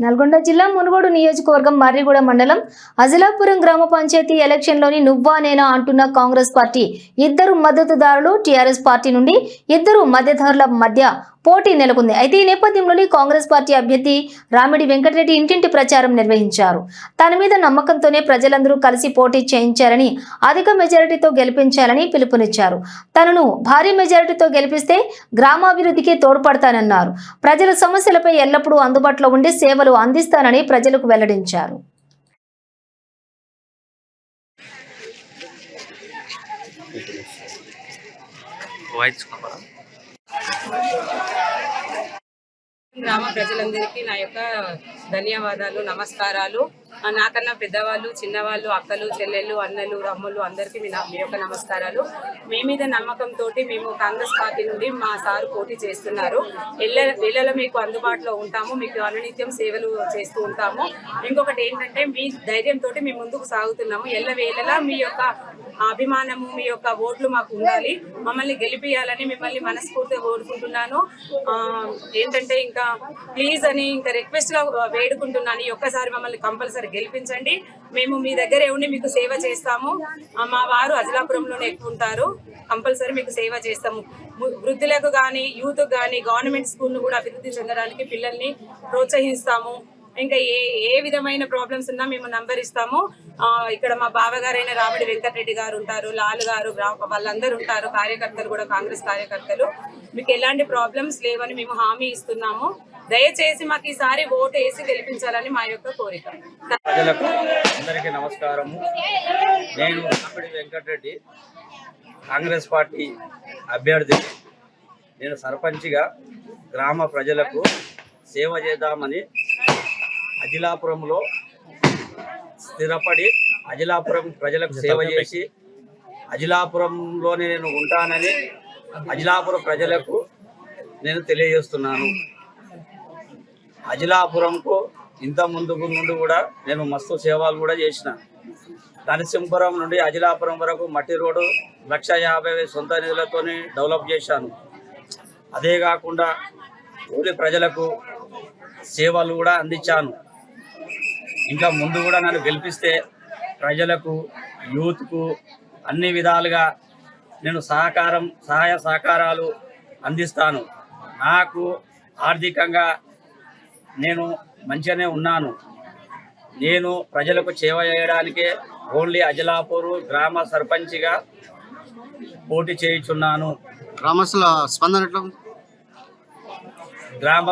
నల్గొండ జిల్లా మునుగోడు నియోజకవర్గం మర్రిగూడ మండలం అజిలాపురం గ్రామ పంచాయతీ ఎలక్షన్లోని నువ్వా నేనా అంటున్న కాంగ్రెస్ పార్టీ ఇద్దరు మద్దతుదారులు టీఆర్ఎస్ పార్టీ నుండి ఇద్దరు మద్దతుదారుల మధ్య పోటీ నెలకొంది. అయితే ఈ నేపథ్యంలోని కాంగ్రెస్ పార్టీ అభ్యర్థి రామిడి వెంకటరెడ్డి ఇంటింటి ప్రచారం నిర్వహించారు. తన మీద నమ్మకంతోనే ప్రజలందరూ కలిసి పోటీ చేయించారని, అధిక మెజారిటీతో గెలిపించాలని పిలుపునిచ్చారు. తనను భారీ మెజారిటీతో గెలిపిస్తే గ్రామాభివృద్ధికి తోడ్పడతానన్నారు. ప్రజల సమస్యలపై ఎల్లప్పుడూ అందుబాటులో ఉండి సేవలు అందిస్తానని ప్రజలకు వెల్లడించారు. గ్రామ ప్రజలందరికీ నా యొక్క ధన్యవాదాలు, నమస్కారాలు. నాకన్నా పెద్దవాళ్ళు, చిన్నవాళ్ళు, అక్కలు, చెల్లెళ్ళు, అన్నలు, రమ్ములు అందరికీ మీ యొక్క నమస్కారాలు. మీ మీద నమ్మకంతో మేము కాంగ్రెస్ పార్టీ నుండి మా సారు పోటీ చేస్తున్నారు. వేళలో మీకు అందుబాటులో ఉంటాము, మీకు అనునిత్యం సేవలు చేస్తూ ఉంటాము. ఇంకొకటి ఏంటంటే మీ ధైర్యంతో మేము ముందుకు సాగుతున్నాము. వేళలా మీ యొక్క అభిమానము, మీ యొక్క ఓట్లు మాకు ఉండాలి. మమ్మల్ని గెలిపియాలని మిమ్మల్ని మనస్ఫూర్తిగా కోరుకుంటున్నాను. ఏంటంటే ఇంకా ప్లీజ్ అని ఇంకా రిక్వెస్ట్ గా వేడుకుంటున్నాను, ఒక్కసారి మమ్మల్ని కంపల్సరీ గెలిపించండి. మేము మీ దగ్గరే ఉండి మీకు సేవ చేస్తాము. మా వారు అజిలాపురంలోనే ఎక్కువ ఉంటారు. కంపల్సరీ మీకు సేవ చేస్తాము. వృద్ధులకు కానీ, యూత్ కానీ గవర్నమెంట్ స్కూల్ను కూడా అభివృద్ధి చెందడానికి పిల్లల్ని ప్రోత్సహిస్తాము. ఇంకా ఏ విధమైన ప్రాబ్లమ్స్ ఉన్నా మేము నంబర్ ఇస్తాము. ఇక్కడ మా బావగారైన రామిడి వెంకటరెడ్డి గారు ఉంటారు, లాల్ గారు, వాళ్ళందరూ ఉంటారు. కార్యకర్తలు కూడా కాంగ్రెస్ కార్యకర్తలు. మీకు ఎలాంటి ప్రాబ్లమ్స్ లేవని మేము హామీ ఇస్తున్నాము. దయచేసి మాకు ఈసారి ఓటు వేసి గెలిపించాలని మా యొక్క కోరిక. ప్రజలకు అందరికీ నమస్కారము. నేను రామిడి వెంకటరెడ్డి, కాంగ్రెస్ పార్టీ అభ్యర్థి. నేను సర్పంచ్గా గ్రామ ప్రజలకు సేవ చేద్దామని అజిలాపురంలో స్థిరపడి అజిలాపురం ప్రజలకు సేవ చేసి అజిలాపురంలోనే నేను ఉంటానని అజిలాపురం ప్రజలకు నేను తెలియజేస్తున్నాను. అజిలాపురంకు ఇంత ముందు కూడా నేను మస్తు సేవలు కూడా చేసిన. నరసింపురం నుండి అజిలాపురం వరకు మట్టి రోడ్డు 1,50,000 సొంత నిధులతో డెవలప్ చేశాను. అదే కాకుండా ఊరి ప్రజలకు సేవలు కూడా అందించాను. ఇంకా ముందు కూడా నన్ను గెలిపిస్తే ప్రజలకు, యూత్కు అన్ని విధాలుగా నేను సహాయ సహకారాలు అందిస్తాను. నాకు ఆర్థికంగా నేను మంచిగానే ఉన్నాను. నేను ప్రజలకు సేవ చేయడానికే ఓన్లీ అజిలాపూర్ గ్రామ సర్పంచ్గా పోటీ చేయుచున్నాను. గ్రామస్తుల స్పందన గ్రామ